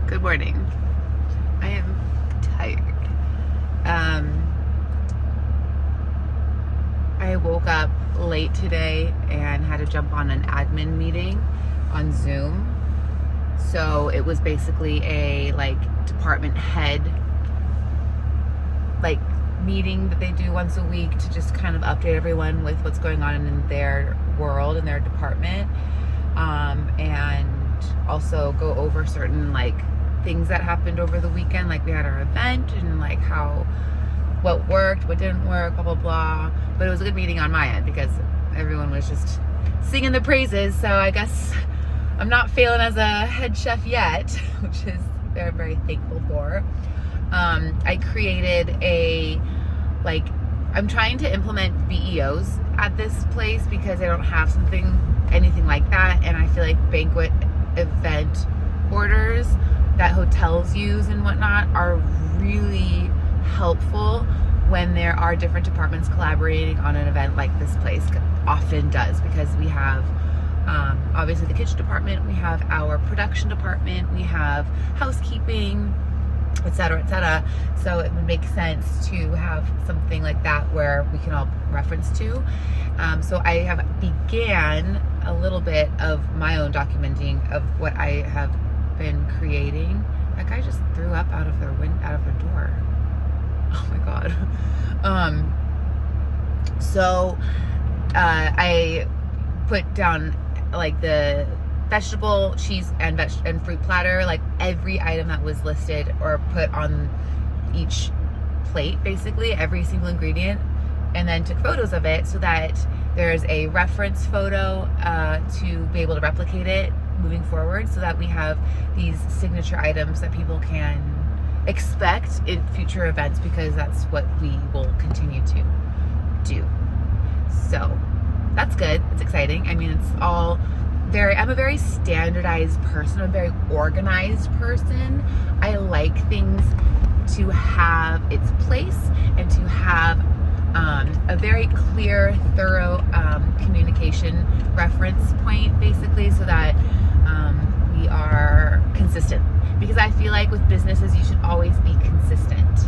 Good morning. I am tired. I woke up late today and had to jump on an admin meeting on Zoom. So it was basically a department head meeting that they do once a week to just kind of update everyone with what's going on in their world and their department, and also go over certain things that happened over the weekend. We had our event and what worked, what didn't work, blah blah blah. But it was a good meeting on my end because everyone was just singing the praises. So I guess I'm not failing as a head chef yet, which is very, very thankful for. I created I'm trying to implement BEOs at this place because they don't have anything like that. And I feel like banquet event orders that hotels use and whatnot are really helpful when there are different departments collaborating on an event like this place often does, because we have obviously the kitchen department, we have our production department, we have housekeeping, etc., etc. So it would make sense to have something like that where we can all reference to. So I have began a little bit of my own documenting of what I have been creating. That guy just threw up out of their door. Oh my god. So I put down the vegetable, cheese, and fruit platter, every item that was listed or put on each plate, basically every single ingredient, and then took photos of it so that there's a reference photo to be able to replicate it moving forward, so that we have these signature items that people can expect in future events, because that's what we will continue to do. So that's good. It's exciting. I mean, it's all I'm a very standardized person. I'm a very organized person. I like things to have its place and to have a very clear, thorough communication reference point, basically, so that we are consistent. Because I feel like with businesses, you should always be consistent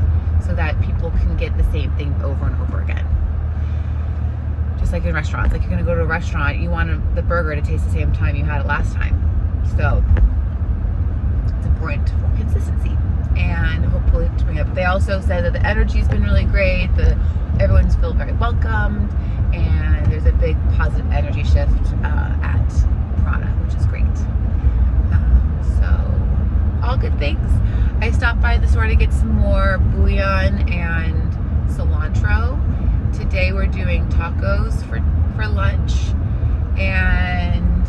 so that people can get the same thing over and over again. Just like in restaurants, you're gonna go to a restaurant, you want the burger to taste the same time you had it last time. So it's important for consistency and hopefully to bring it up. They also said that the energy's been really great, everyone's feel very welcomed, and there's a big positive energy shift at Prana, which is great. So all good things. I stopped by the store to get some more bouillon and cilantro. Today we're doing tacos for lunch, and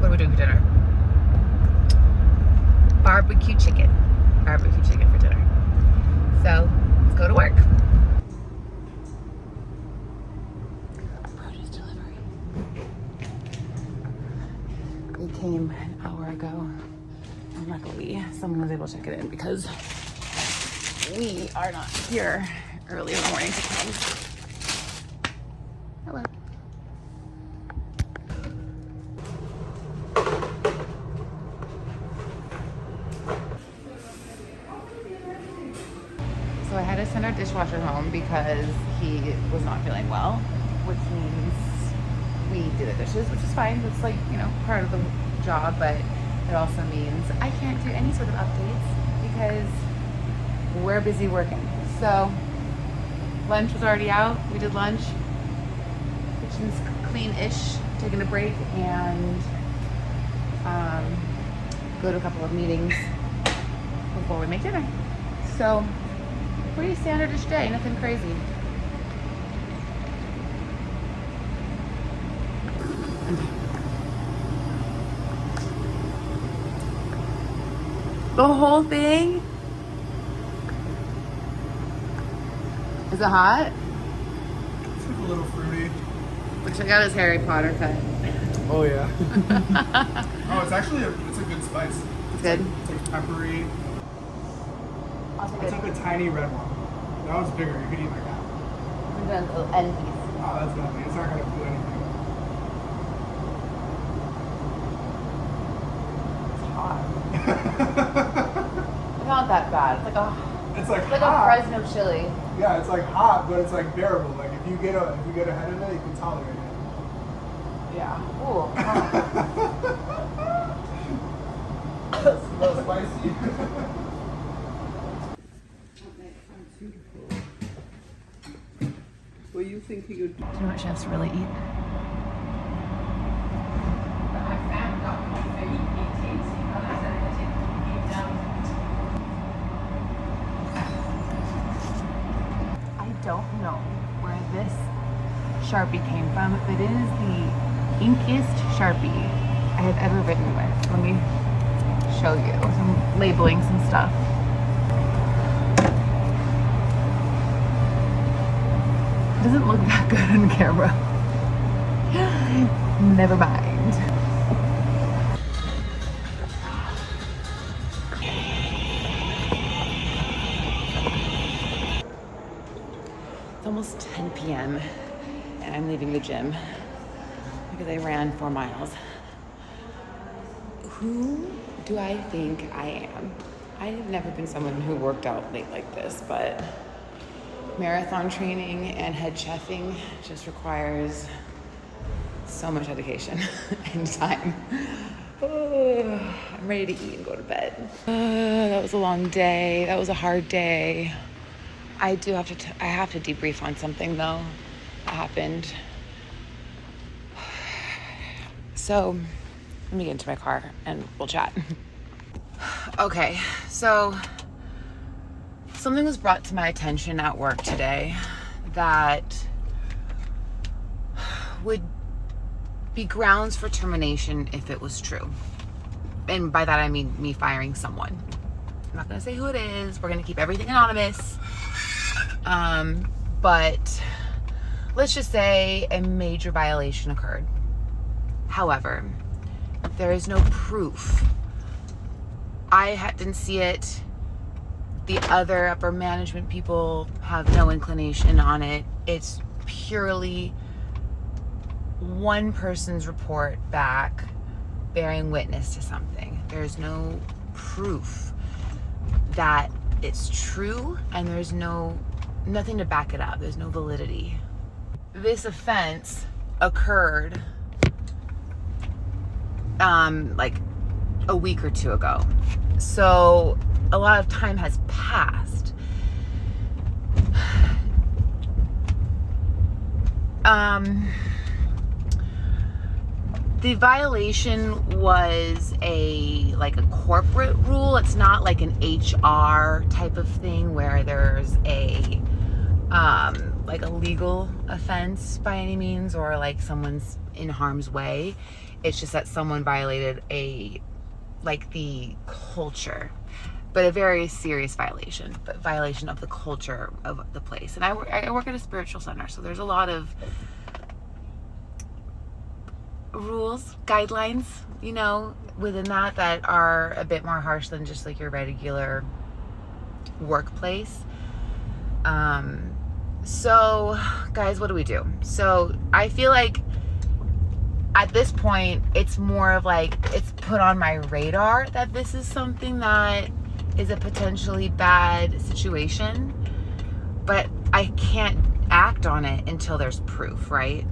what are we doing for dinner? Barbecue chicken for dinner. So let's go to work. Produce delivery. It came an hour ago, and luckily someone was able to check it in because we are not here early in the morning to come. Hello. So I had to send our dishwasher home because he was not feeling well, which means we did the dishes, which is fine. It's part of the job, but it also means I can't do any sort of updates because we're busy working. So lunch was already out. We did lunch. Kitchen's clean-ish, taking a break, and go to a couple of meetings before we make dinner. So pretty standard-ish day, nothing crazy. The whole thing? Is it hot? It's a little fruity. But check out his Harry Potter cut. Oh yeah. Oh, it's actually it's a good spice. It's good. It's peppery. I took a tiny red one. That was bigger. You could eat like that. I'm doing the end piece. Oh, that's nothing. It's not gonna do anything. not that bad. It's like a hot. Fresno chili. Yeah, it's like hot, but it's like bearable. Like if you get ahead of it, you can tolerate it. Yeah. Ooh. It's a little spicy. What do you think you could do? Do you know what chefs really eat? I don't know where this Sharpie came from, but it is the inkiest Sharpie I have ever written with. Let me show you. I'm labeling some stuff. It doesn't look that good on camera. Never mind. It's almost 10 p.m. and I'm leaving the gym because I ran 4 miles. Who do I think I am? I have never been someone who worked out late like this, but marathon training and head chefing just requires so much dedication and time. I'm ready to eat and go to bed. That was a long day. That was a hard day. I have to debrief on something though that happened. So let me get into my car and we'll chat. Okay, so something was brought to my attention at work today that would be grounds for termination if it was true. And by that I mean me firing someone. I'm not gonna say who it is. We're gonna keep everything anonymous. But let's just say a major violation occurred. However, there is no proof. I didn't see it. The other upper management people have no inclination on it. It's purely one person's report back bearing witness to something. There's no proof that it's true, and there's nothing to back it up. There's no validity. This offense occurred like a week or two ago. So a lot of time has passed. The violation was a corporate rule. It's not like an HR type of thing where there's a legal offense by any means, or like someone's in harm's way. It's just that someone violated the culture, but a very serious violation of the culture of the place. And I work at a spiritual center, so there's a lot of rules, guidelines, within that are a bit more harsh than just like your regular workplace. So guys, what do we do? So I feel like at this point, it's more of it's put on my radar that this is something that is a potentially bad situation, but I can't act on it until there's proof, right?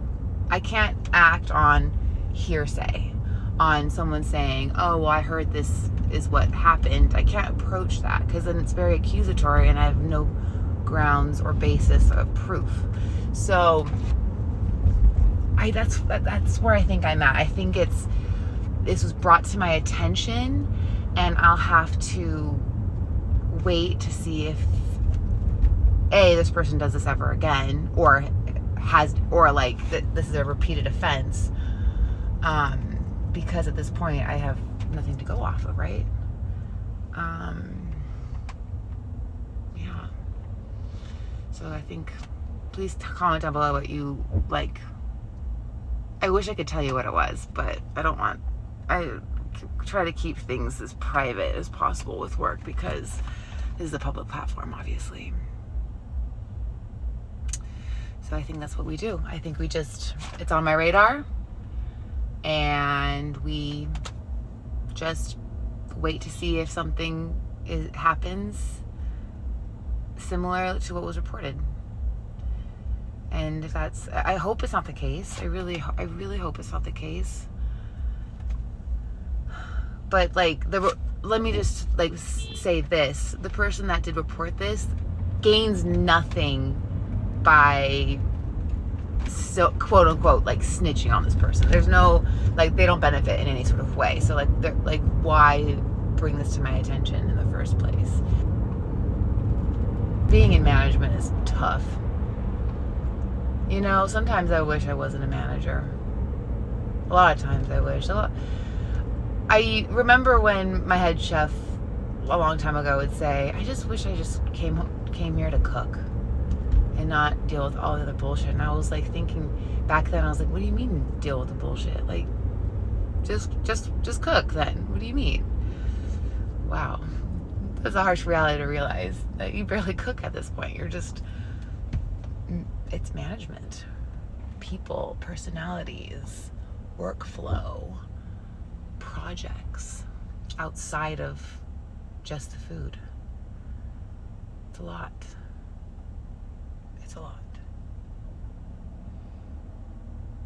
I can't act on hearsay, on someone saying, oh, well, I heard this is what happened. I can't approach that because then it's very accusatory and I have no grounds or basis of proof. So that's where I think I'm at. I think this was brought to my attention, and I'll have to wait to see if this person does this ever again, or this is a repeated offense. Because at this point I have nothing to go off of, right? Yeah. So I think, please comment down below what you like. I wish I could tell you what it was, but I try to keep things as private as possible with work because this is a public platform, obviously. So I think that's what we do. I think it's on my radar, and we just wait to see if something it happens similar to what was reported. And if that's, I hope it's not the case. I really hope it's not the case. But like, let me just like say this: the person that did report this gains nothing by, so quote unquote, like snitching on this person. There's no, like, they don't benefit in any sort of way. So like, they're like, why bring this to my attention in the first place? Being in management is tough. You know, sometimes I wish I wasn't a manager. A lot of times I wish. I remember when my head chef a long time ago would say, I just wish I just came here to cook and not deal with all the other bullshit. And I was like thinking back then, I was like, what do you mean deal with the bullshit? Like, just cook then. What do you mean? Wow. That's a harsh reality to realize that you barely cook at this point. You're just, it's management, people, personalities, workflow, projects outside of just the food. It's a lot. It's a lot.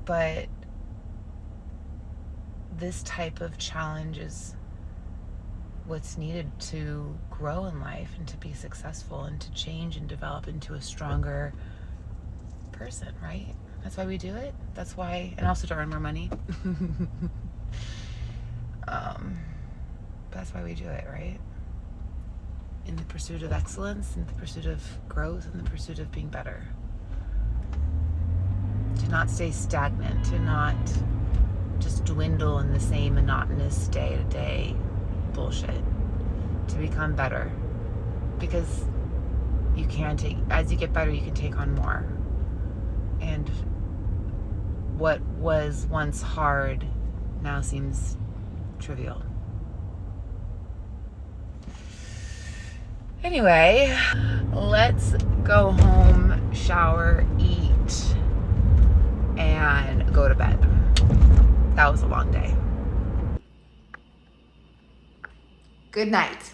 But this type of challenge is what's needed to grow in life and to be successful and to change and develop into a stronger person, right? That's why we do it. That's why, and also to earn more money. That's why we do it, right? In the pursuit of excellence, in the pursuit of growth, in the pursuit of being better. To not stay stagnant, to not just dwindle in the same monotonous day-to-day bullshit. To become better. Because you can take, as you get better, you can take on more. And what was once hard now seems trivial. Anyway, let's go home, shower, eat, and go to bed. That was a long day. Good night.